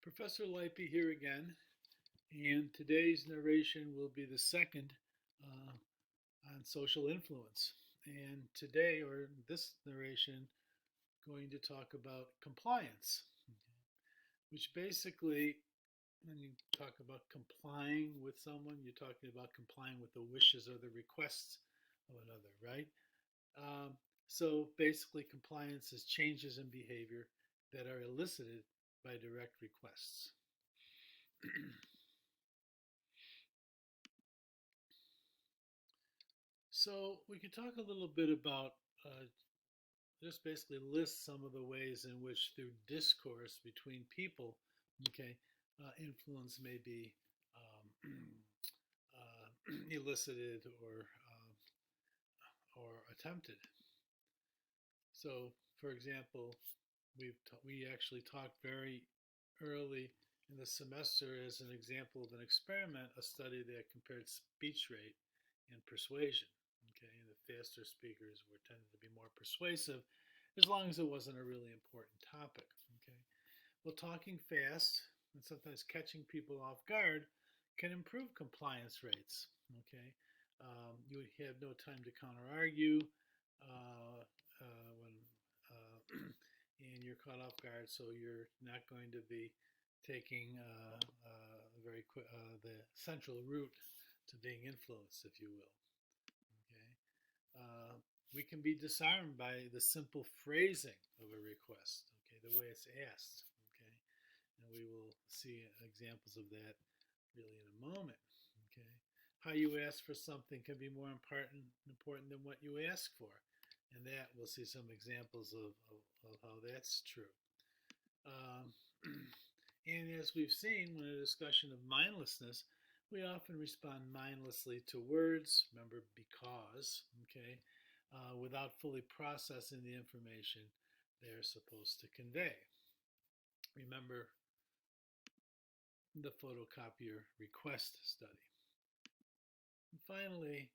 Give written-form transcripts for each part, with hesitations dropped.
Professor Lipey here again, and today's narration will be the second on social influence. And today, or this narration, going to talk about compliance, which basically, when you talk about complying with someone, you're talking about complying with the wishes or the requests of another, right? Um, so basically, compliance is changes in behavior that are elicited by direct requests. So we could talk a little bit about just basically list some of the ways in which through discourse between people, okay, influence may be elicited or attempted. So, for example, we actually talked very early in the semester as an example of an experiment, a study that compared speech rate and persuasion. Okay, and the faster speakers were tended to be more persuasive, as long as it wasn't a really important topic. Okay, well, talking fast and sometimes catching people off guard can improve compliance rates. Okay, you would have no time to counter argue when and you're caught off guard, so you're not going to be taking the central route to being influenced, if you will. Okay, uh, we can be disarmed by the simple phrasing of a request. Okay, the way it's asked. Okay, and we will see examples of that really in a moment. Okay, how you ask for something can be more important than what you ask for, and that we'll see some examples of how that's true. Um, and as we've seen in a discussion of mindlessness, we often respond mindlessly to words, remember, because, okay, without fully processing the information they're supposed to convey. Remember the photocopier request study. And finally,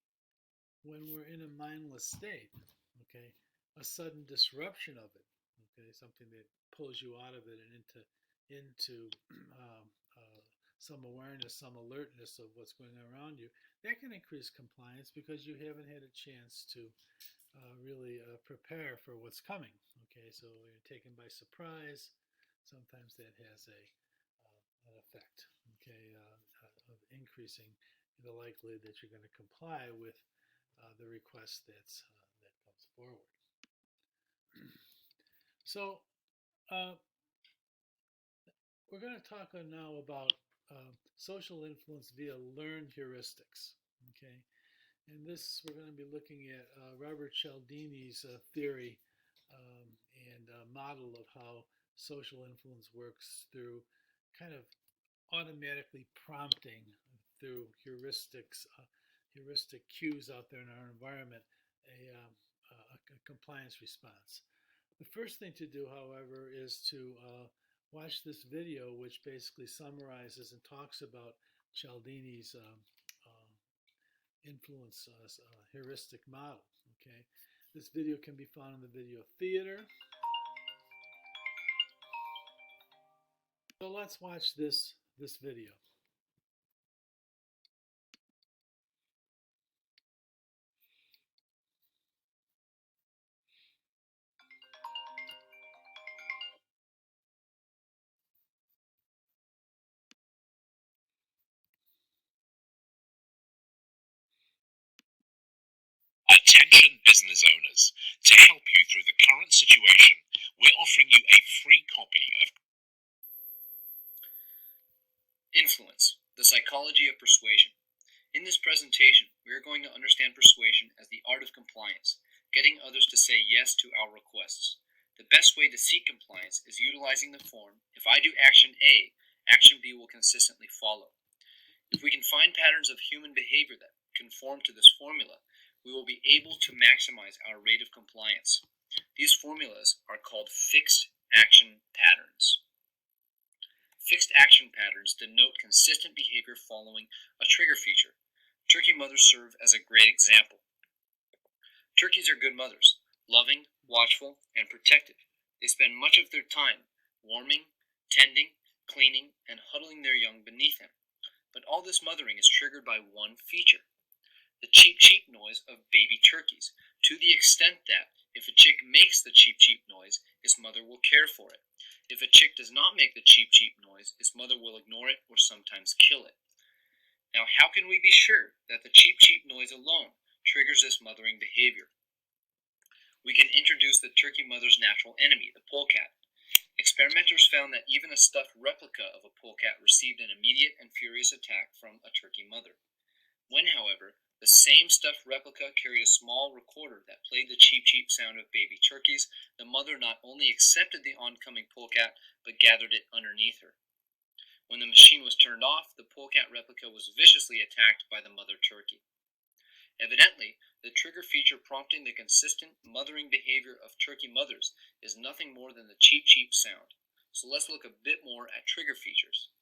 when we're in a mindless state, okay, a sudden disruption of it, okay, something that pulls you out of it and into um, some awareness, some alertness of what's going on around you, that can increase compliance because you haven't had a chance to really prepare for what's coming. Okay, so you're taken by surprise. Sometimes that has an effect. Okay, of increasing the likelihood that you're going to comply with the request that comes forward. So uh, we're going to talk now about social influence via learned heuristics. Okay, and this we're going to be looking at Robert Cialdini's theory and model of how social influence works through kind of automatically prompting through heuristic cues out there in our environment, a compliance response. The first thing to do, however, is to watch this video, which basically summarizes and talks about Cialdini's influence heuristic model. Okay, this video can be found in the video theater. So let's watch this video. Attention business owners, to help you through the current situation, we're offering you a free copy of Influence, the Psychology of Persuasion. In this presentation, we are going to understand persuasion as the art of compliance, getting others to say yes to our requests. The best way to seek compliance is utilizing the form, if I do action A, action B will consistently follow. If we can find patterns of human behavior that conform to this formula, we will be able to maximize our rate of compliance. These formulas are called fixed action patterns. Fixed action patterns denote consistent behavior following a trigger feature. Turkey mothers serve as a great example. Turkeys are good mothers, loving, watchful, and protective. They spend much of their time warming, tending, cleaning, and huddling their young beneath him. But all this mothering is triggered by one feature: the cheep cheep noise of baby turkeys, to the extent that if a chick makes the cheep cheep noise, its mother will care for it. If a chick does not make the cheep cheep noise, its mother will ignore it or sometimes kill it. Now, how can we be sure that the cheep cheep noise alone triggers this mothering behavior? We can introduce the turkey mother's natural enemy, the polecat. Experimenters found that even a stuffed replica of a polecat received an immediate and furious attack from a turkey mother. When, however, the same stuffed replica carried a small recorder that played the cheep cheep sound of baby turkeys, the mother not only accepted the oncoming polecat, but gathered it underneath her. When the machine was turned off, the polecat replica was viciously attacked by the mother turkey. Evidently, the trigger feature prompting the consistent mothering behavior of turkey mothers is nothing more than the cheep cheep sound. So let's look a bit more at trigger features.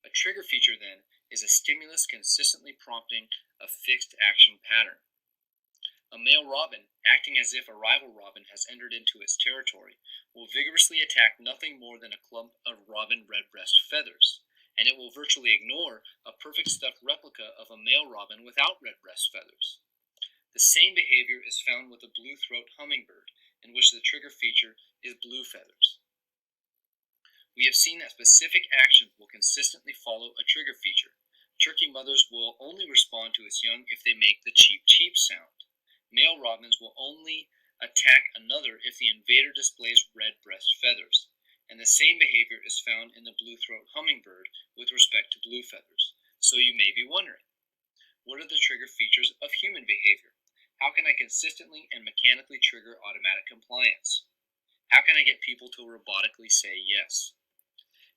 A trigger feature, then, is a stimulus consistently prompting a fixed action pattern. A male robin, acting as if a rival robin has entered into its territory, will vigorously attack nothing more than a clump of robin redbreast feathers, and it will virtually ignore a perfect stuffed replica of a male robin without redbreast feathers. The same behavior is found with a blue-throat hummingbird, in which the trigger feature is blue feathers. We have seen that specific actions will consistently follow a trigger feature. Turkey mothers will only respond to its young if they make the cheep cheep sound. Male robins will only attack another if the invader displays red breast feathers, and the same behavior is found in the blue-throat hummingbird with respect to blue feathers. So you may be wondering, what are the trigger features of human behavior? How can I consistently and mechanically trigger automatic compliance? How can I get people to robotically say yes?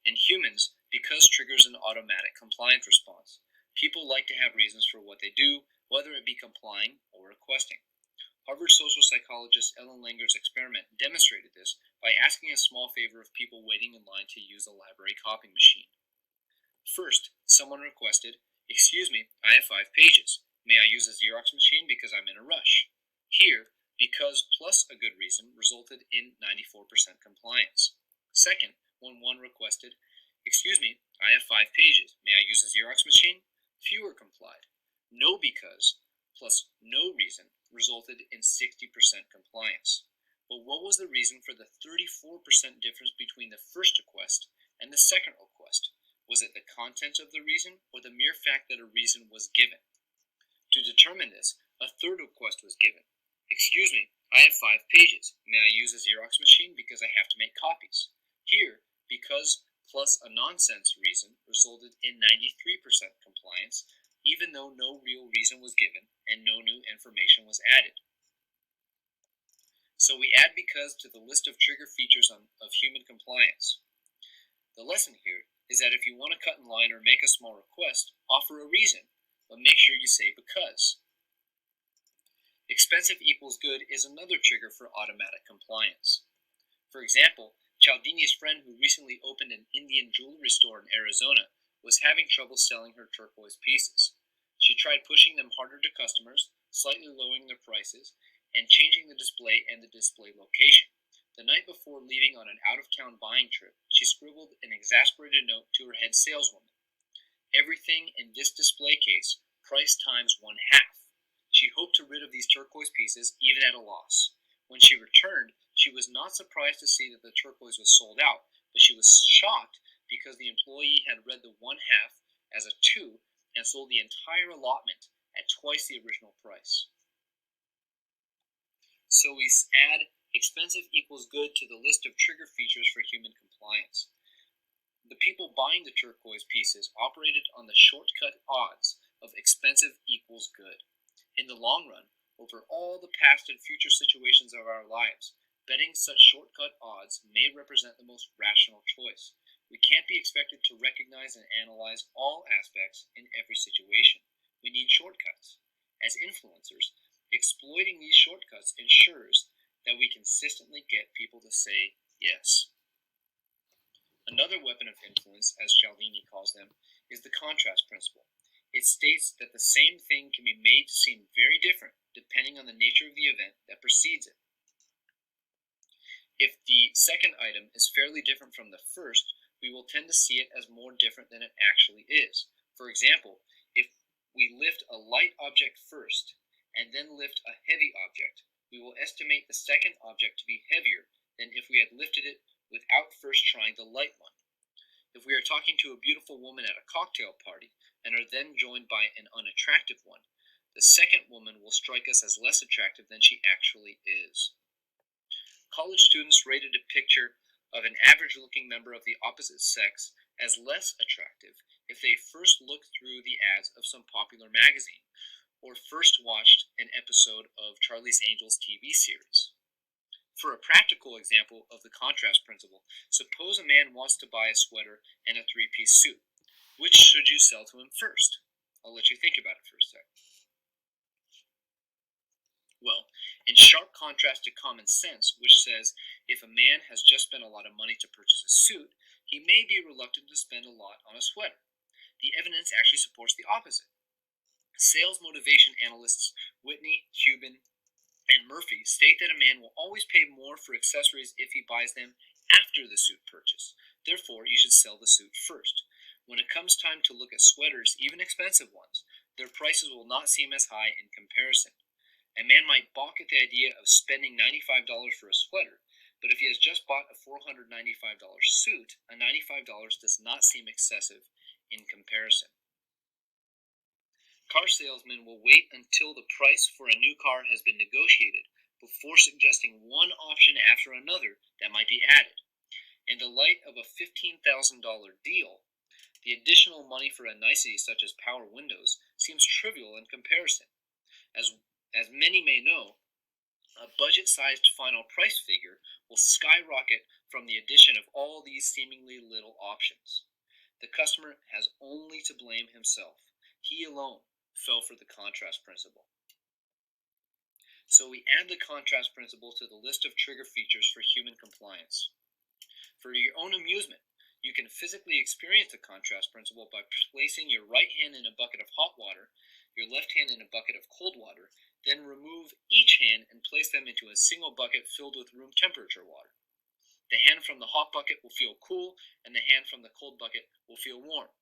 In humans, because triggers an automatic compliance response, people like to have reasons for what they do, whether it be complying or requesting. Harvard social psychologist Ellen Langer's experiment demonstrated this by asking a small favor of people waiting in line to use a library copying machine. First, someone requested, "Excuse me, I have 5 pages. May I use a Xerox machine because I'm in a rush?" Here, because plus a good reason resulted in 94% compliance. Second, when one requested, "Excuse me, I have 5 pages. May I use a Xerox machine?" Fewer complied. No because plus no reason resulted in 60% compliance. But what was the reason for the 34% difference between the first request and the second request? Was it the content of the reason or the mere fact that a reason was given? To determine this, a third request was given. "Excuse me, I have 5 pages. May I use a Xerox machine because I have to make copies?" Here, because plus a nonsense reason resulted in 93% compliance, even though no real reason was given and no new information was added. So we add because to the list of trigger features of human compliance. The lesson here is that if you want to cut in line or make a small request, offer a reason, but make sure you say because. Expensive equals good is another trigger for automatic compliance. For example, Cialdini's friend who recently opened an Indian jewelry store in Arizona was having trouble selling her turquoise pieces. She tried pushing them harder to customers, slightly lowering their prices, and changing the display and the display location. The night before leaving on an out-of-town buying trip, she scribbled an exasperated note to her head saleswoman. "Everything in this display case, price times 1/2. She hoped to rid of these turquoise pieces even at a loss. When she returned, she was not surprised to see that the turquoise was sold out, but she was shocked because the employee had read the 1/2 as a 2 and sold the entire allotment at twice the original price. So we add expensive equals good to the list of trigger features for human compliance. The people buying the turquoise pieces operated on the shortcut odds of expensive equals good. In the long run, over all the past and future situations of our lives, betting such shortcut odds may represent the most rational choice. We can't be expected to recognize and analyze all aspects in every situation. We need shortcuts. As influencers, exploiting these shortcuts ensures that we consistently get people to say yes. Another weapon of influence, as Cialdini calls them, is the contrast principle. It states that the same thing can be made to seem very different depending on the nature of the event that precedes it. If the second item is fairly different from the first, we will tend to see it as more different than it actually is. For example, if we lift a light object first and then lift a heavy object, we will estimate the second object to be heavier than if we had lifted it without first trying the light one. If we are talking to a beautiful woman at a cocktail party and are then joined by an unattractive one, the second woman will strike us as less attractive than she actually is. College students rated a picture of an average-looking member of the opposite sex as less attractive if they first looked through the ads of some popular magazine or first watched an episode of Charlie's Angels TV series. For a practical example of the contrast principle, suppose a man wants to buy a sweater and a three-piece suit. Which should you sell to him first? I'll let you think about it for a sec. Well, in sharp contrast to common sense, which says if a man has just spent a lot of money to purchase a suit, he may be reluctant to spend a lot on a sweater. The evidence actually supports the opposite. Sales motivation analysts Whitney, Cuban, and Murphy state that a man will always pay more for accessories if he buys them after the suit purchase. Therefore, you should sell the suit first. When it comes time to look at sweaters, even expensive ones, their prices will not seem as high in comparison. A man might balk at the idea of spending $95 for a sweater, but if he has just bought a $495 suit, a $95 does not seem excessive in comparison. Car salesmen will wait until the price for a new car has been negotiated before suggesting one option after another that might be added. In the light of a $15,000 deal, the additional money for a nicety such as power windows seems trivial in comparison. As many may know, a budget-sized final price figure will skyrocket from the addition of all these seemingly little options. The customer has only to blame himself. He alone fell for the contrast principle. So we add the contrast principle to the list of trigger features for human compliance. For your own amusement, you can physically experience the contrast principle by placing your right hand in a bucket of hot water, your left hand in a bucket of cold water, then remove each hand and place them into a single bucket filled with room temperature water. The hand from the hot bucket will feel cool, and the hand from the cold bucket will feel warm.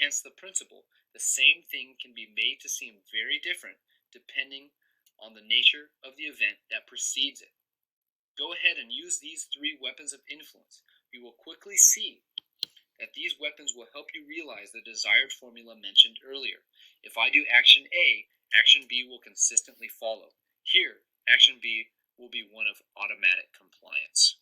Hence the principle, the same thing can be made to seem very different depending on the nature of the event that precedes it. Go ahead and use these three weapons of influence. You will quickly see that these weapons will help you realize the desired formula mentioned earlier. If I do action A, action B will consistently follow. Here, action B will be one of automatic compliance.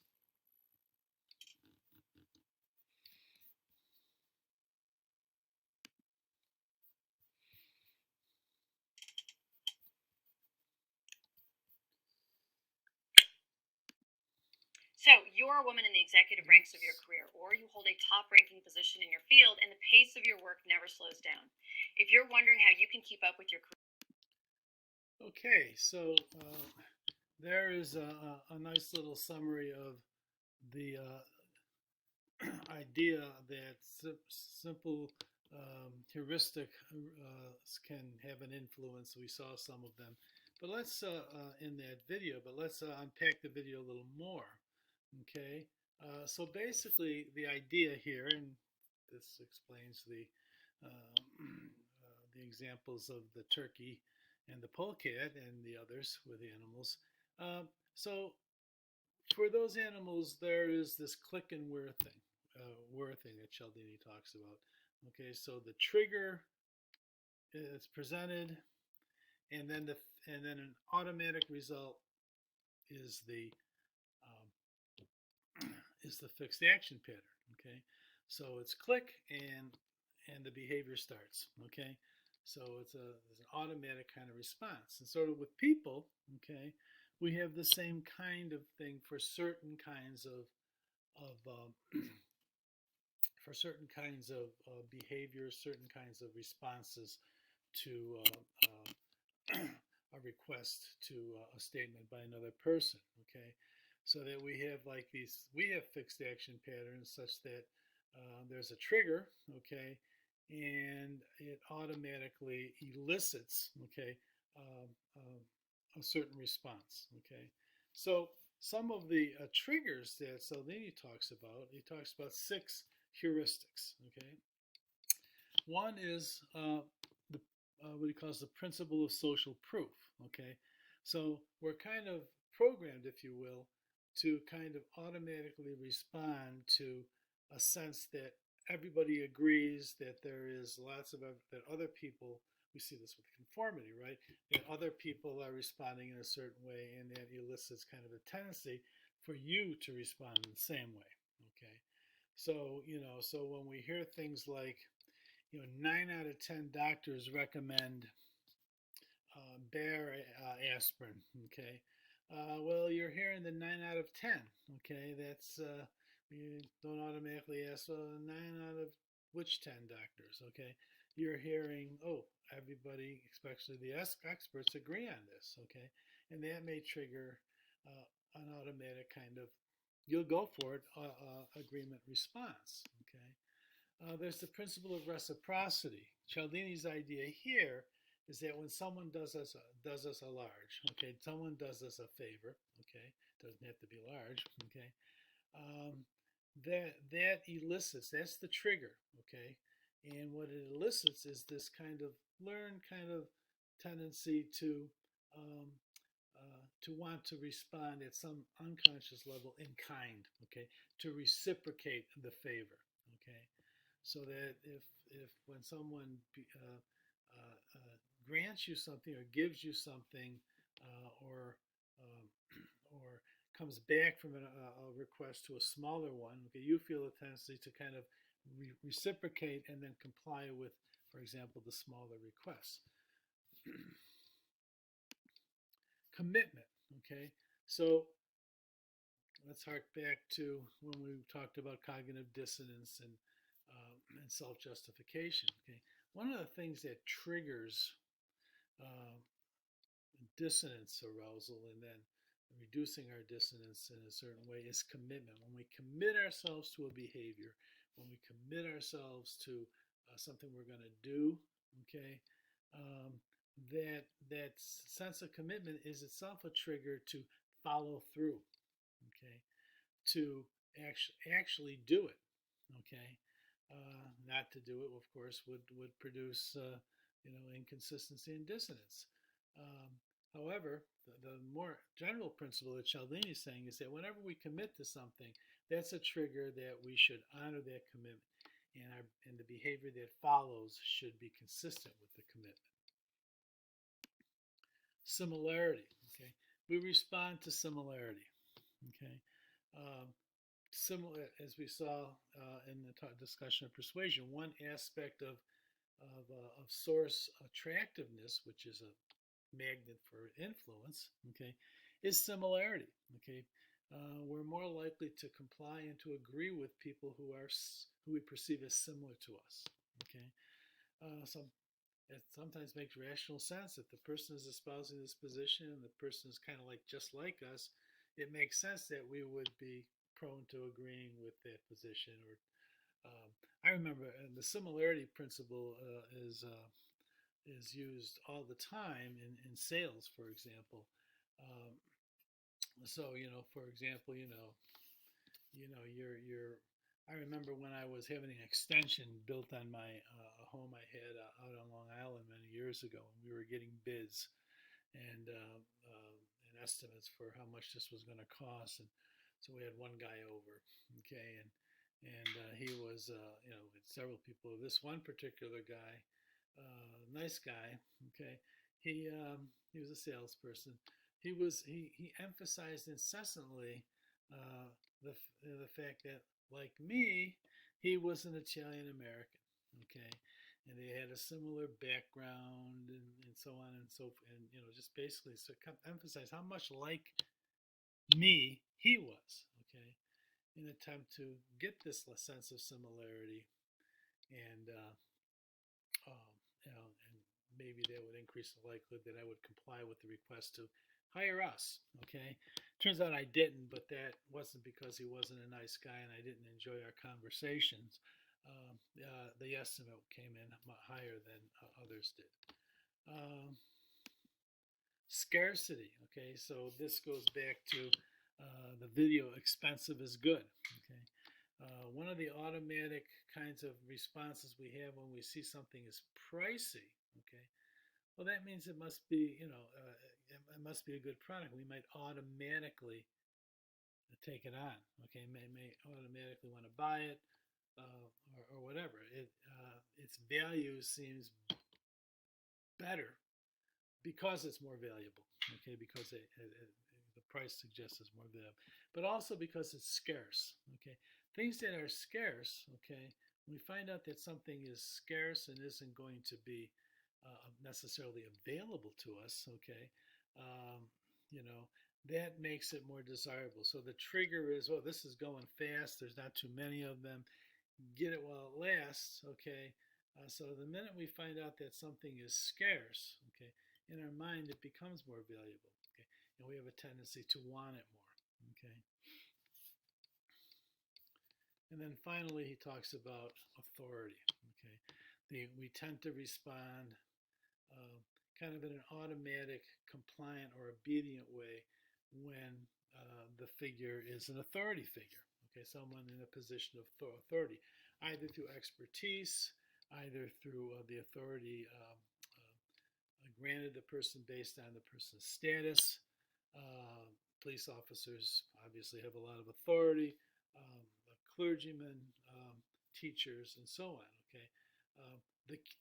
So, you're a woman in the executive ranks of your career, or you hold a top ranking position in your field, and the pace of your work never slows down. If you're wondering how you can keep up with your career, Okay, so there is a nice little summary of the idea that simple heuristic can have an influence. We saw some of them, but let's in that video. But let's unpack the video a little more. Okay, so basically the idea here, and this explains the examples of the turkey and the polecat and the others with animals. So for those animals, there is this click and whir thing, that Cialdini talks about. Okay, so the trigger is presented, and then an automatic result is the fixed action pattern. Okay, so it's click and the behavior starts. Okay, so it's an automatic kind of response, and sort of with people. Okay, we have the same kind of thing for certain kinds of for certain kinds of behaviors, certain kinds of responses to a request to a statement by another person. Okay, so that we have fixed action patterns such that there's a trigger. Okay, and it automatically elicits. Okay, uh, a certain response. Okay, so some of the triggers that Cialdini talks about, he talks about 6 heuristics. Okay, one is the what he calls the principle of social proof. Okay, so we're kind of programmed, if you will, to kind of automatically respond to a sense that everybody agrees that there is lots of that other people. We see this with conformity, right? That other people are responding in a certain way, and that elicits kind of a tendency for you to respond in the same way. Okay, so so when we hear things like 9 out of 10 doctors recommend Bayer aspirin. Okay, well, you're hearing the 9 out of 10. Okay, that's you don't automatically ask, well, 9 out of which 10 doctors. Okay, you're hearing, oh, everybody, especially the experts, agree on this. Okay, and that may trigger an automatic kind of you'll go for it agreement response. Okay, there's the principle of reciprocity. Cialdini's idea here is that when someone does us a large, okay, someone does us a favor, okay, doesn't have to be large, okay, um, that elicits, that's the trigger, okay, and what it elicits is this kind of learned kind of tendency um, to want to respond at some unconscious level in kind, okay, to reciprocate the favor, okay, so that if when someone grants you something or gives you something um, or comes back from a request to a smaller one, okay, you feel a tendency to kind of reciprocate and then comply with, for example, the smaller requests. Commitment, okay, so let's hark back to when we talked about cognitive dissonance and self-justification. Okay, one of the things that triggers uh, dissonance arousal and then reducing our dissonance in a certain way is commitment. When we commit ourselves to a behavior, when we commit ourselves to something we're going to do, okay, um, that sense of commitment is itself a trigger to follow through, okay, to actually do it, okay. Not to do it, of course, would produce inconsistency and dissonance. Um, However, the more general principle that Cialdini is saying is that whenever we commit to something, that's a trigger that we should honor that commitment, and the behavior that follows should be consistent with the commitment. Similarity. Okay, we respond to similarity. Okay, um, similar as we saw in the discussion of persuasion. One aspect of source attractiveness, which is a magnet for influence, okay, is similarity. Okay, we're more likely to comply and to agree with people who we perceive as similar to us. Okay, so it sometimes makes rational sense if the person is espousing this position and the person is kind of like just like us. It makes sense that we would be prone to agreeing with that position. Or I remember the similarity principle is used all the time in sales, for example. Um, so for example, you're. I remember when I was having an extension built on my home I had out on Long Island many years ago, and we were getting bids and estimates for how much this was going to cost, and so we had one guy over, okay, and he was with several people. This one particular guy, nice guy, okay, he was a salesperson. He emphasized incessantly the fact that, like me, he was an Italian American, okay, and they had a similar background and so on and so forth, and just basically so emphasize how much like me he was, okay, in an attempt to get this sense of similarity, and and maybe that would increase the likelihood that I would comply with the request to hire us. Okay, turns out I didn't, but that wasn't because he wasn't a nice guy and I didn't enjoy our conversations. The estimate came in higher than others did. Scarcity. Okay, so this goes back to the video. Expensive is good. Okay, One of the automatic kinds of responses we have when we see something is pricey. Okay, well that means it must be, it must be a good product. We might automatically take it on. Okay, may automatically want to buy it, or whatever. Its value seems better because it's more valuable. Okay, because the price suggests it's more valuable, but also because it's scarce. Okay, things that are scarce. Okay, when we find out that something is scarce and isn't going to be necessarily available to us. Okay, um, you know, that makes it more desirable. So the trigger is, oh, this is going fast. There's not too many of them. Get it while it lasts. Okay. So the minute we find out that something is scarce, okay, in our mind it becomes more valuable. Okay, and we have a tendency to want it more. Okay. And then finally, he talks about authority. Okay, we tend to respond uh, kind of in an automatic, compliant, or obedient way when the figure is an authority figure. Okay, someone in a position of authority, either through expertise, either through the authority granted the person based on the person's status. Uh, Police officers obviously have a lot of authority. Clergymen, teachers, and so on. Okay,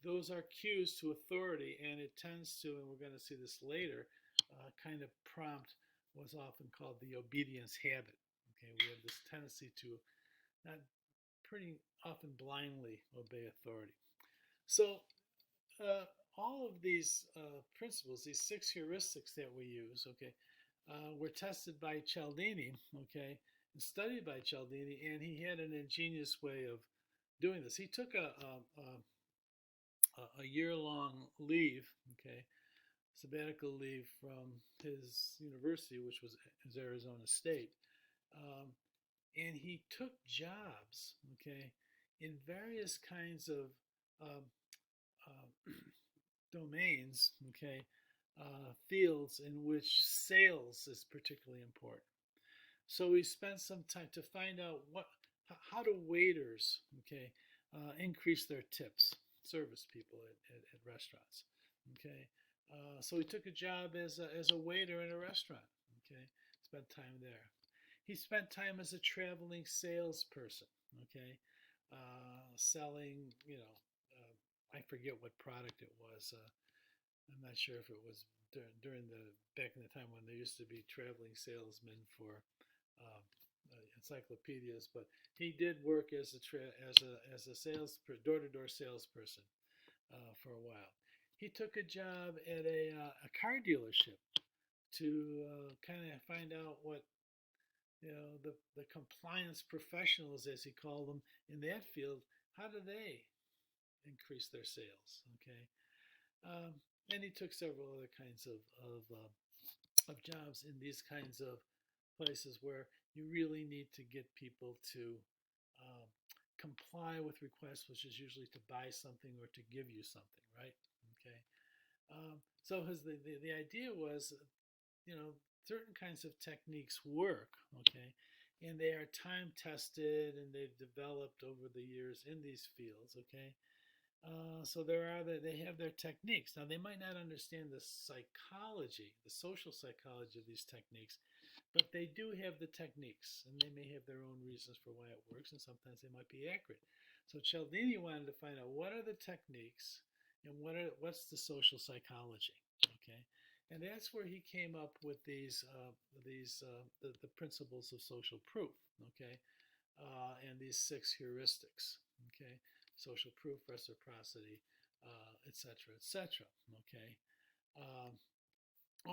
those are cues to authority, and it tends to, and we're going to see this later, kind of prompt what's often called the obedience habit. Okay, we have this tendency to not pretty often blindly obey authority. So all of these principles, these 6 heuristics that we use, okay, were tested by Cialdini, okay, and studied by Cialdini, and he had an ingenious way of doing this. He took a year-long leave, okay, sabbatical leave from his university, which was Arizona State, and he took jobs, okay, in various kinds of uh, uh, domains, okay, fields in which sales is particularly important. So we spent some time to find out how do waiters, okay, increase their tips, service people at restaurants, okay. So he took a job as a waiter in a restaurant, okay, spent time there. He spent time as a traveling salesperson, okay, selling, I forget what product it was. I'm not sure if it was during the back in the time when there used to be traveling salesmen for uh, encyclopedias, but he did work as a sales door-to-door salesperson for a while. He took a job at a car dealership to kind of find out what the compliance professionals, as he called them, in that field, how do they increase their sales? Okay, and he took several other kinds of jobs in these kinds of places where you really need to get people to um, comply with requests, which is usually to buy something or to give you something, right? Okay. So the idea was, certain kinds of techniques work, okay, and they are time tested and they've developed over the years in these fields, okay. So they have their techniques. Now they might not understand the psychology, the social psychology of these techniques, but they do have the techniques, and they may have their own reasons for why it works, and sometimes they might be accurate. So Cialdini wanted to find out what are the techniques and what's the social psychology. Okay, and that's where he came up with the principles of social proof. Okay, and these 6 heuristics. Okay, social proof, reciprocity, etc., etc. Okay, um,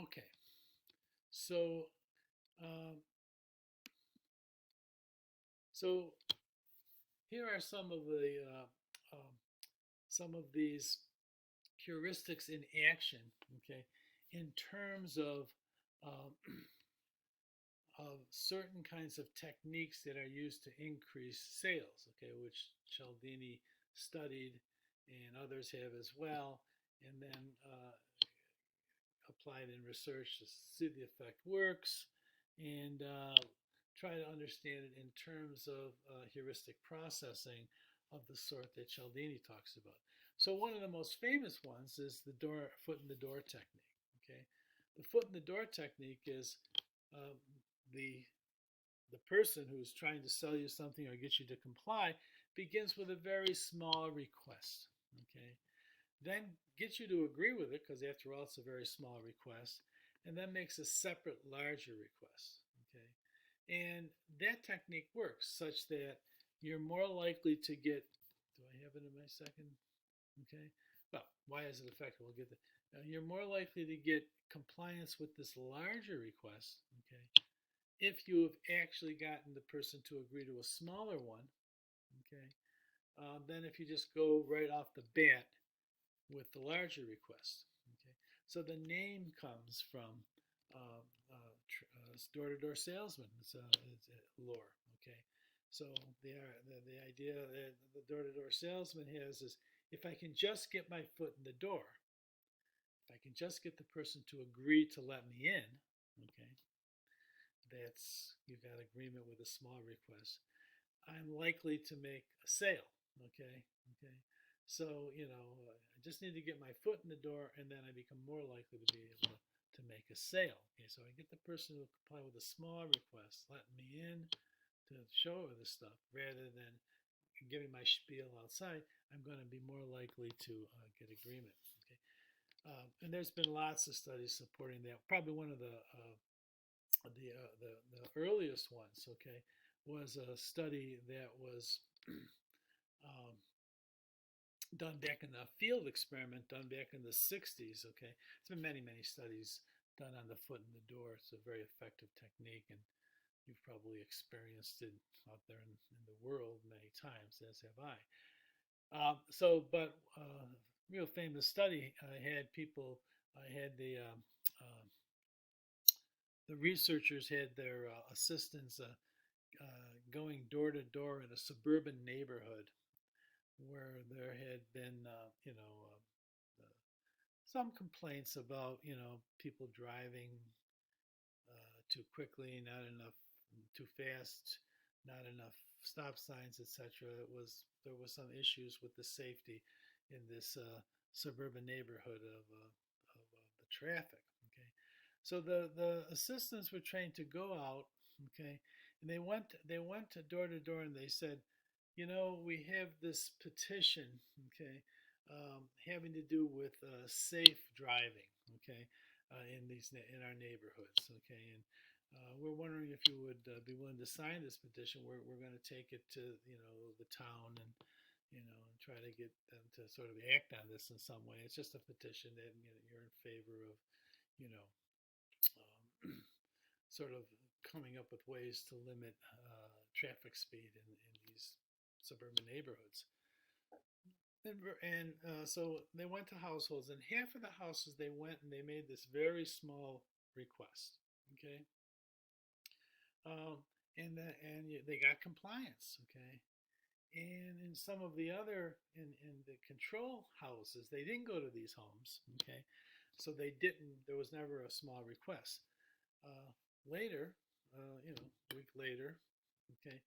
okay. So, um, so here are um, some of these heuristics in action. Okay, in terms um, of certain kinds of techniques that are used to increase sales. Okay, which Cialdini studied, and others have as well, and then applied in research to see the effect works, and try to understand it in terms of heuristic processing of the sort that Cialdini talks about. So one of the most famous ones is the foot in the door technique. Okay, the foot in the door technique is um, the the person who's trying to sell you something or get you to comply begins with a very small request. Okay, then gets you to agree with it because after all it's a very small request, and then makes a separate larger request. Okay, and that technique works such that you're more likely to get. Do I have it in my second? Okay. Well, why is it effective? We'll get that. You're more likely to get compliance with this larger request. Okay, if you have actually gotten the person to agree to a smaller one. Okay, than if you just go right off the bat with the larger request. Okay, so the name comes from door-to-door salesman. It's lore. Okay, so the idea that the door-to-door salesman has is if I can just get my foot in the door, if I can just get the person to agree to let me in, okay, that's you got agreement with a small request. I'm likely to make a sale. Okay, okay. So I just need to get my foot in the door, and then I become more likely to be able to make a sale. Okay, so I get the person to comply with a small request, letting me in to show her the stuff, rather than giving my spiel outside. I'm going to be more likely to get agreement. Okay, and there's been lots of studies supporting that. Probably one of the earliest ones. Okay, was a study that was um, done back in a field experiment done back in the 60s. Okay, there's been many studies done on the foot in the door. It's a very effective technique, and you've probably experienced it out there in the world many times, as have I. Real famous study. I had people. I had the researchers had their assistants going door to door in a suburban neighborhood where there had been, some complaints about, people driving too quickly, not enough, too fast, not enough stop signs, etc. There was some issues with the safety in this suburban neighborhood of the traffic. Okay, so the assistants were trained to go out. Okay, and they went to door and they said, we have this petition, okay, having to do with safe driving, okay, in our neighborhoods, okay, and we're wondering if you would be willing to sign this petition. We're going to take it to the town and and try to get them to sort of act on this in some way. It's just a petition that you're in favor of, you know, sort of coming up with ways to limit traffic speed in these suburban neighborhoods. So they went to households, and half of the houses they went and they made this very small request. Okay, um, and they got compliance. Okay, and in some of the other in the control houses, they didn't go to these homes. Okay, so they didn't. There was never a small request. Uh, Later, a week later, okay,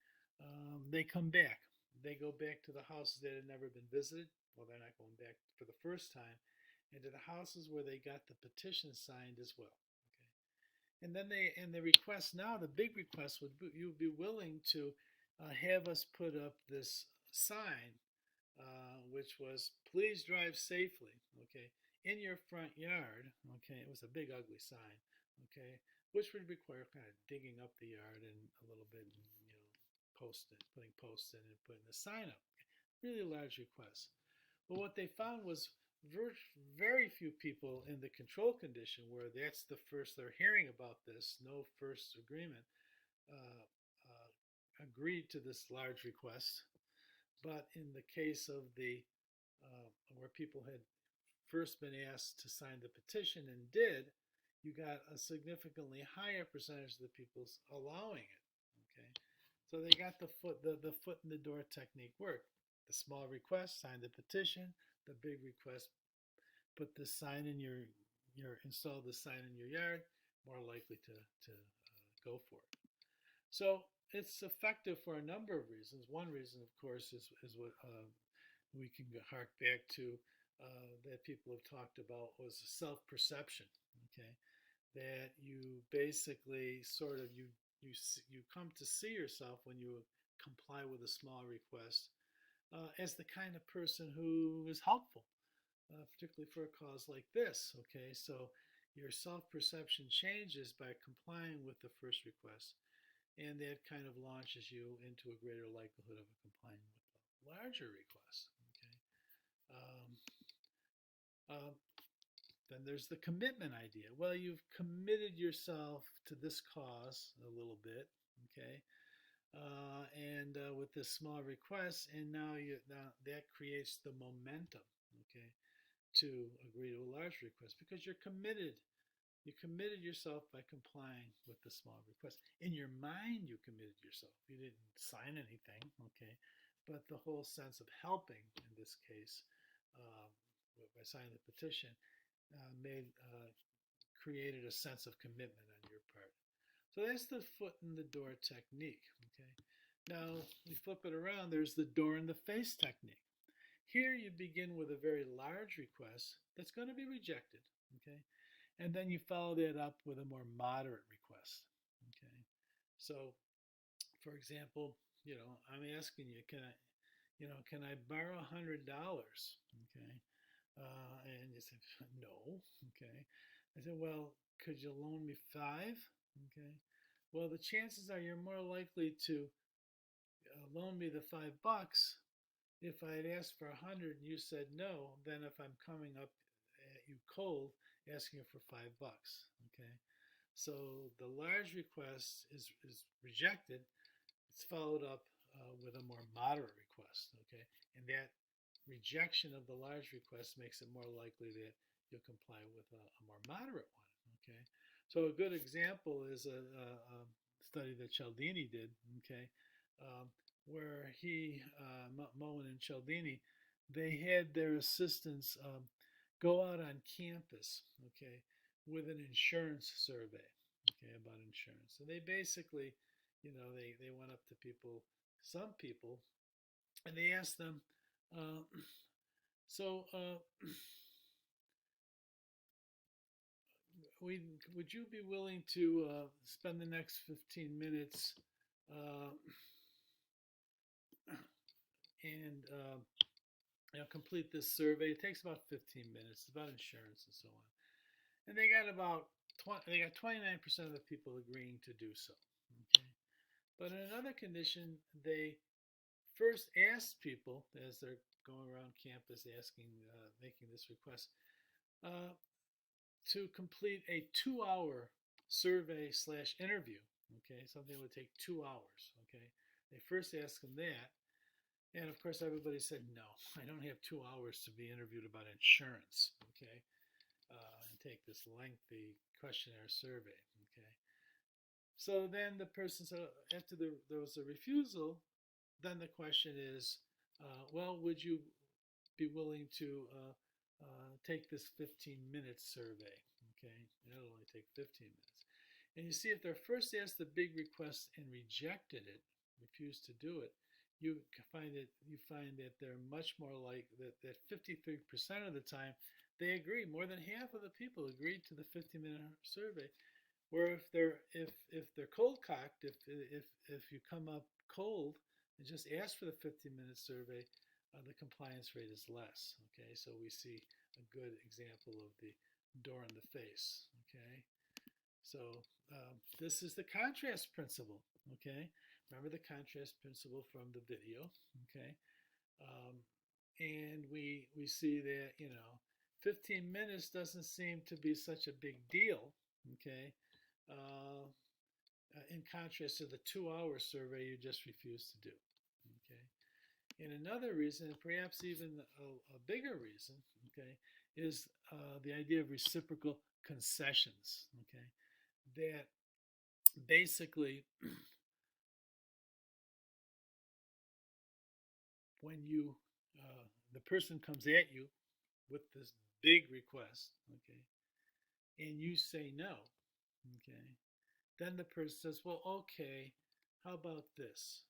they come back. They go back to the houses that had never been visited. Well, they're not going back for the first time, and to the houses where they got the petition signed as well. Okay, and then the request now, the big request would be, you would be willing to have us put up this sign, which was please drive safely. Okay, in your front yard. Okay, it was a big ugly sign. Okay, which would require kind of digging up the yard and a little bit, and putting posts in and putting the sign up. Really large request. But what they found was very few people in the control condition, where that's the first they're hearing about this, no first agreement, uh, agreed to this large request. But in the case of where people had first been asked to sign the petition and did, you got a significantly higher percentage of the people allowing it. Okay, so they got the foot in the door technique work. The small request, sign the petition. The big request, put the sign in install the sign in your yard. More likely to go for it. So it's effective for a number of reasons. One reason, of course, is what we can hark back to that people have talked about was self-perception. Okay, that you basically sort of you come to see yourself when you comply with a small request as the kind of person who is helpful, particularly for a cause like this. Okay, so your self-perception changes by complying with the first request, and that kind of launches you into a greater likelihood of complying with the larger request. Okay. Um, uh, then there's the commitment idea. Well, you've committed yourself to this cause a little bit, okay, and with this small request, and now that creates the momentum, okay, to agree to a large request because you're committed. You committed yourself by complying with the small request. In your mind, you committed yourself. You didn't sign anything, okay, but the whole sense of helping in this case, uh, by signing the petition, made created a sense of commitment on your part. So that's the foot in the door technique. Okay. Now we flip it around. There's the door in the face technique. Here you begin with a very large request that's going to be rejected. Okay. And then you follow that up with a more moderate request. Okay. So, for example, I'm asking you, can I borrow $100? Okay. And you say, no. Okay. I said, well, could you loan me five? Okay. Well, the chances are you're more likely to loan me the $5 if I had asked for 100 and you said no than if I'm coming up at you cold asking you for $5. Okay. So the large request is rejected. It's followed up with a more moderate request. Okay. And that rejection of the large request makes it more likely that you'll comply with a more moderate one. Okay, so a good example is a study that Cialdini did. Okay, where Moen and Cialdini, they had their assistants go out on campus. Okay, with an insurance survey. Okay, about insurance. So they basically, they went up to people, some people, and they asked them, uh, so, would you be willing to spend the next 15 minutes uh, and complete this survey? It takes about 15 minutes. It's about insurance and so on. And they got about 29% of the people agreeing to do so. Okay, but in another condition, they first asked people as they're going around campus making this request. Uh, to complete a 2 hour survey / interview. Okay, something that would take 2 hours. Okay, they first asked them that, and of course everybody said no. I don't have 2 hours to be interviewed about insurance. Okay, and take this lengthy questionnaire survey. Okay, so then the person said after there was a refusal, then the question is, well, would you be willing to take this 15-minute survey? Okay, it'll only take 15 minutes. And you see, if they're first asked the big request and rejected it, refused to do it, you find that they're much more like that 53% of the time they agree. More than half of the people agreed to the 15-minute survey. Where if they're cold cocked, if you come up cold and just ask for the 15-minute survey, the compliance rate is less. Okay, so we see a good example of the door in the face. Okay, so this is the contrast principle. Okay, remember the contrast principle from the video. Okay, and we see that 15 minutes doesn't seem to be such a big deal. Okay, in contrast to the 2 hour survey you just refused to do. Okay. And another reason, and perhaps even a bigger reason, okay, is the idea of reciprocal concessions. Okay, that basically when the person comes at you with this big request, okay, and you say no, okay, then the person says, well, okay, How about this?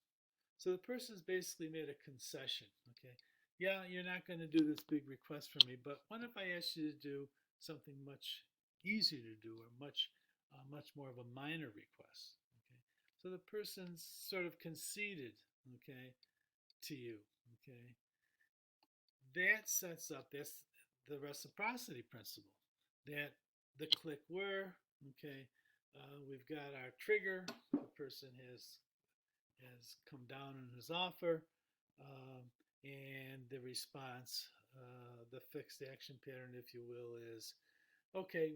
So the person's basically made a concession. Okay, yeah, you're not going to do this big request for me, but what if I asked you to do something much easier to do, or much more of a minor request? Okay, so the person's sort of conceded, okay, to you. Okay, that sets up that's the reciprocity principle. That the click where, okay, we've got our trigger. The person has come down on his offer, um, and the response, the fixed action pattern, if you will, is okay.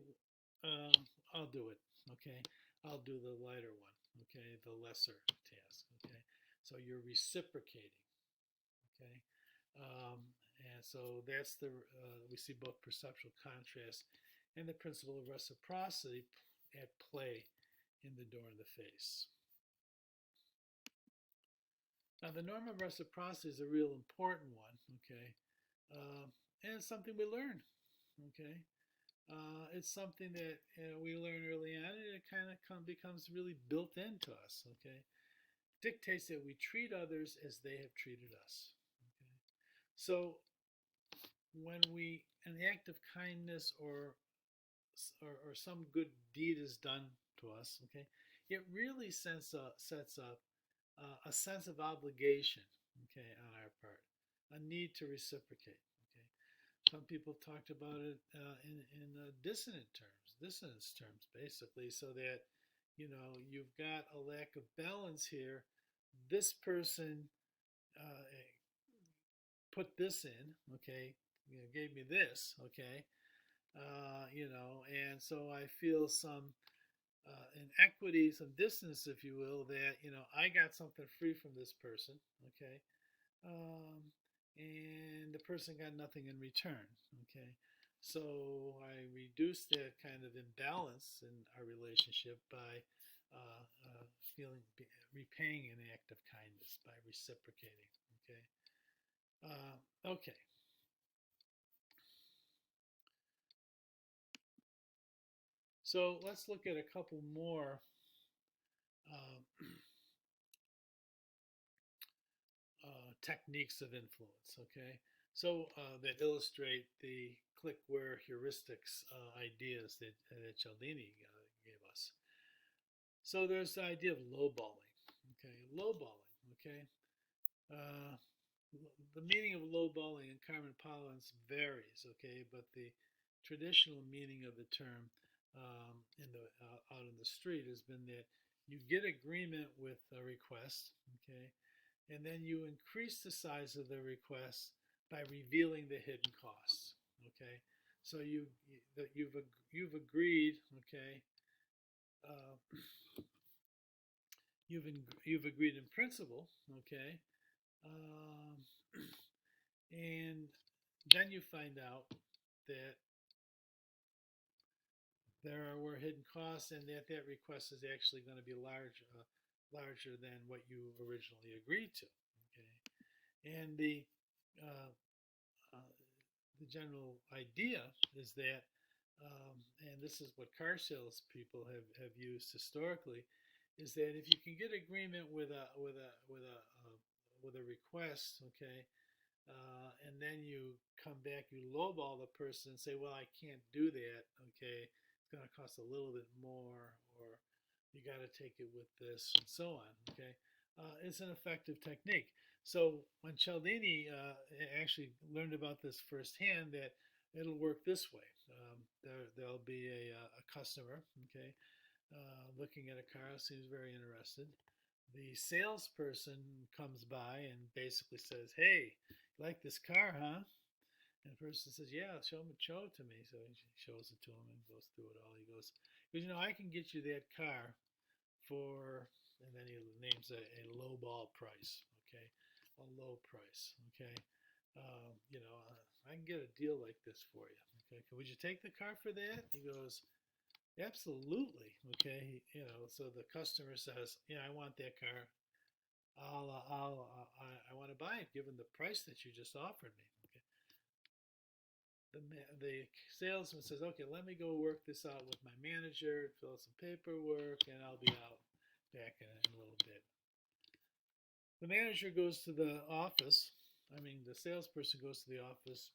Uh, I'll do it. Okay, I'll do the lighter one. Okay, the lesser task. Okay, so you're reciprocating. Okay, and so that's the we see both perceptual contrast and the principle of reciprocity at play in the door in the face. Now, the norm of reciprocity is a real important one, okay? And it's something we learn, okay? It's something that we learn early on, and it kind of becomes really built into us, okay? Dictates that we treat others as they have treated us, okay? So, when an act of kindness or some good deed is done to us, okay, it really sets up a sense of obligation, okay, on our part, a need to reciprocate. Okay, some people talked about it in dissonance terms, basically, so that you've got a lack of balance here. This person put this in, okay, gave me this, okay, and so I feel some inequity, some distance, if you will, that I got something free from this person, okay, um, and the person got nothing in return, okay. So I reduced that kind of imbalance in our relationship by feeling repaying an act of kindness by reciprocating, okay. Okay. So let's look at a couple more techniques of influence, okay? So that illustrate the click-where heuristics ideas that Cialdini gave us. So there's the idea of lowballing, okay? Lowballing, okay? Uh, the meaning of lowballing in common parlance varies, okay? But the traditional meaning of the term out in the street has been that you get agreement with a request, okay, and then you increase the size of the request by revealing the hidden costs. Okay, so you've agreed. Okay, uh, you've agreed in principle. Okay, um, and then you find out that there were hidden costs, and that request is actually going to be larger than what you originally agreed to. Okay, and uh, uh, the general idea is that, and this is what car sales people have used historically, is that if you can get agreement with a request, okay, and then you come back, you lowball the person and say, well, I can't do that, okay, it's going to cost a little bit more, or you got to take it with this, and so on, okay, it's an effective technique. So when Cialdini actually learned about this firsthand, that it'll work this way. There'll be a customer, okay, looking at a car, seems very interested. The salesperson comes by and basically says, hey, you like this car, huh? And the person says, yeah, show it to me. So he shows it to him and goes through it all. He goes, I can get you that car for, and then he names a low ball price, okay? A low price, okay? I can get a deal like this for you, okay? Would you take the car for that? He goes, absolutely, okay? So the customer says, yeah, I want that car. I want to buy it given the price that you just offered me. Okay. The salesman says, okay, let me go work this out with my manager, fill out some paperwork, and I'll be out back in a little bit. The manager goes to the office. I mean, the salesperson goes to the office,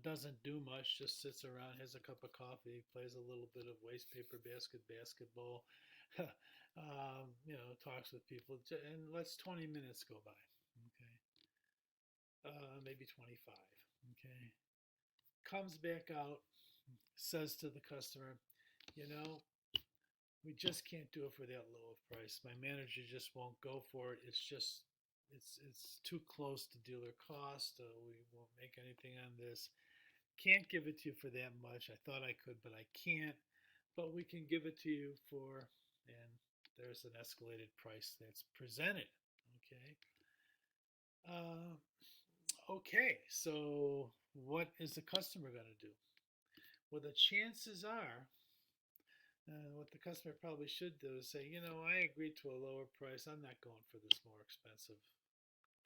doesn't do much, just sits around, has a cup of coffee, plays a little bit of waste paper basket basketball, talks with people, and lets 20 minutes go by. Okay, maybe 25. Okay, comes back out, says to the customer, you know, we just can't do it for that low of price. My manager just won't go for it. It's too close to dealer cost. We won't make anything on this. Can't give it to you for that much. I thought I could, but I can't. But we can give it to you for, and there's an escalated price that's presented. Okay. Uh, okay. So what is the customer going to do? Well, the chances are, what the customer probably should do is say, I agreed to a lower price. I'm not going for this more expensive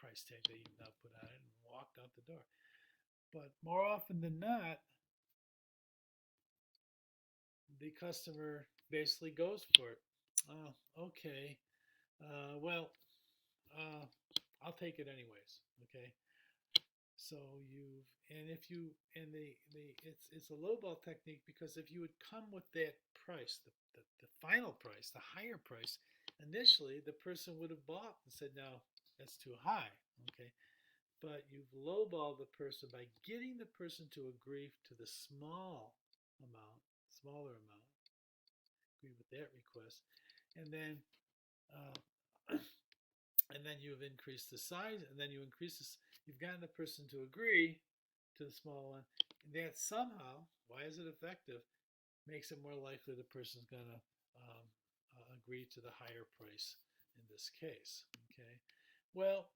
price tag that you now put on it, and walked out the door. But more often than not, the customer basically goes for it. Oh, okay. Well, uh, I'll take it anyways. Okay. So you've and if you and the it's a lowball technique, because if you would come with that price, the final price, the higher price, initially the person would have bought and said, no, that's too high. Okay. But you've lowballed the person by getting the person to agree to the smaller amount, agree with that request, and then uh, and then you've increased the size, and then you've gotten the person to agree to the small one, and that somehow, why is it effective, makes it more likely the person's going to agree to the higher price in this case. Okay, well,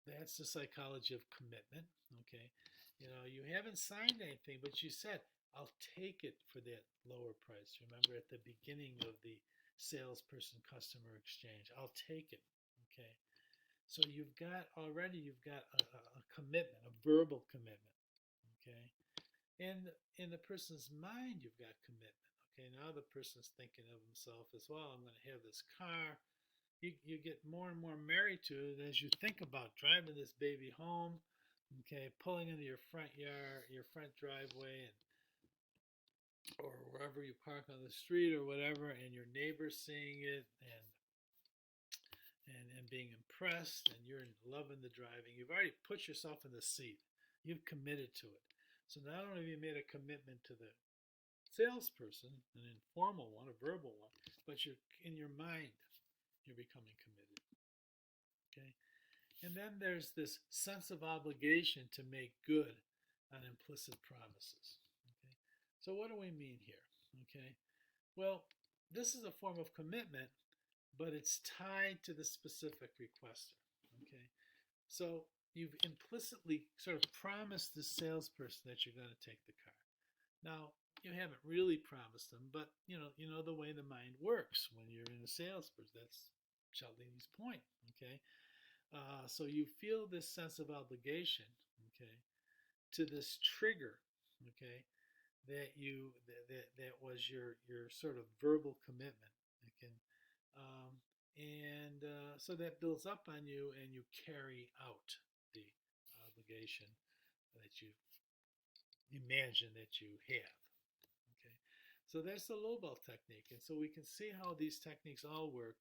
that's the psychology of commitment. Okay, you haven't signed anything, but you said, I'll take it for that lower price. Remember at the beginning of the salesperson customer exchange, I'll take it. Okay, so you've got a commitment, a verbal commitment. Okay, and in the person's mind, you've got commitment. Okay, now the person's thinking of himself as well. I'm going to have this car. You get more and more married to it as you think about driving this baby home. Okay, pulling into your front yard, your front driveway, and or wherever you park on the street or whatever, and your neighbor's seeing it, and being impressed, and you're loving the driving. You've already put yourself in the seat. You've committed to it. So not only have you made a commitment to the salesperson, an informal one, a verbal one, but you're in your mind, you're becoming committed. Okay? And then there's this sense of obligation to make good on implicit promises. Okay? So what do we mean here? Okay? Well, this is a form of commitment, but it's tied to the specific requester. Okay? So you've implicitly sort of promised the salesperson that you're going to take the car. Now, you haven't really promised them, but you know the way the mind works when you're in a salesperson. That's Cialdini's point. Okay, so you feel this sense of obligation. Okay, to this trigger. Okay, that was your sort of verbal commitment. Okay, and so that builds up on you, and you carry out the obligation that you imagine that you have. Okay, so that's the lowball technique, and so we can see how these techniques all work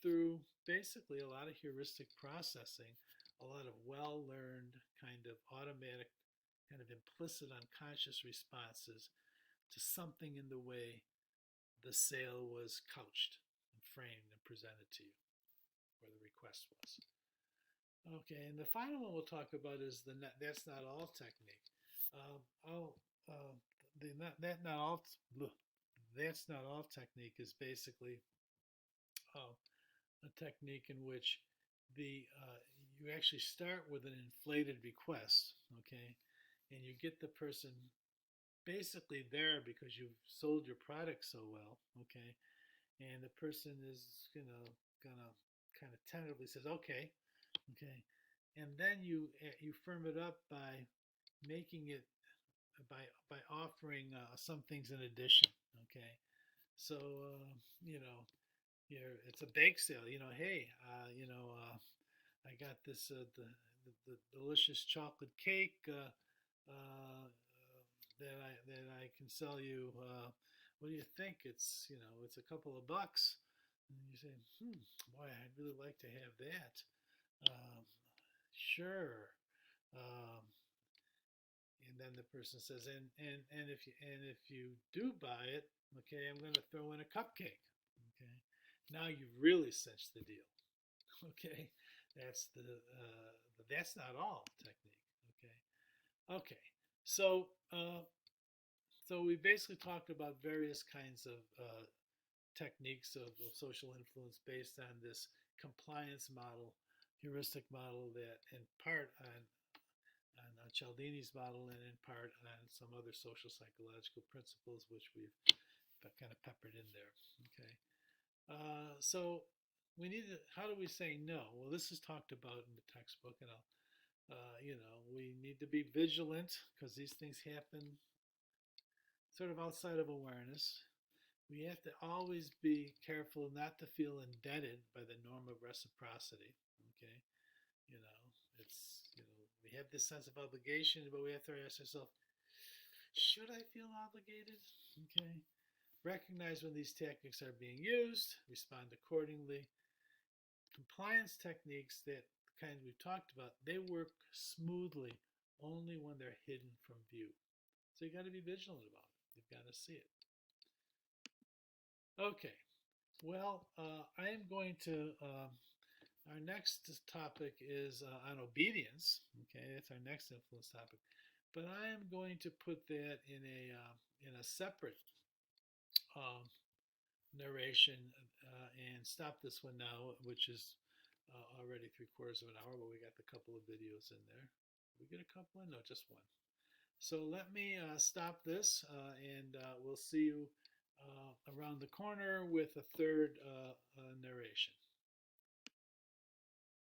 through basically a lot of heuristic processing, a lot of well-learned kind of automatic, kind of implicit unconscious responses to something in the way the sale was couched and framed and presented to you, or the request was. Okay, and the final one we'll talk about is the that's not all technique. I'll the not that not all that's not all technique is basically uh, a technique in which the you actually start with an inflated request, okay, and you get the person basically there because you've sold your product so well, okay, and the person is gonna kind of tentatively says okay, okay, and then you firm it up by making it by offering some things in addition. Okay, so you know it's a bake sale. Hey, I got this the delicious chocolate cake that I can sell you. What do you think? It's a couple of bucks. And you say, boy, I'd really like to have that. Um, sure. Um, and then the person says, and if you do buy it, okay, I'm going to throw in a cupcake. Okay, now you've really cinched the deal. Okay, that's not all technique. Okay, so we basically talked about various kinds of techniques of social influence based on this compliance model, heuristic model that in part on Cialdini's model and in part on some other social psychological principles which we've kind of peppered in there. Okay, so we need to. How do we say no? Well, this is talked about in the textbook, and we need to be vigilant because these things happen sort of outside of awareness. We have to always be careful not to feel indebted by the norm of reciprocity. Okay, you know, we have this sense of obligation, but we have to ask ourselves, should I feel obligated? Okay, recognize when these tactics are being used, respond accordingly. Compliance techniques, that kind we've talked about, they work smoothly only when they're hidden from view. So you got to be vigilant about it. You've got to see it. Okay. Well, I am going to. Our next topic is on obedience. Okay, that's our next influence topic. But I am going to put that in a separate um, narration and stop this one now, which is already 3/4 of an hour. But we got a couple of videos in there. Did we get a couple in? No, just one. So let me stop this, and we'll see you around the corner with a third narration.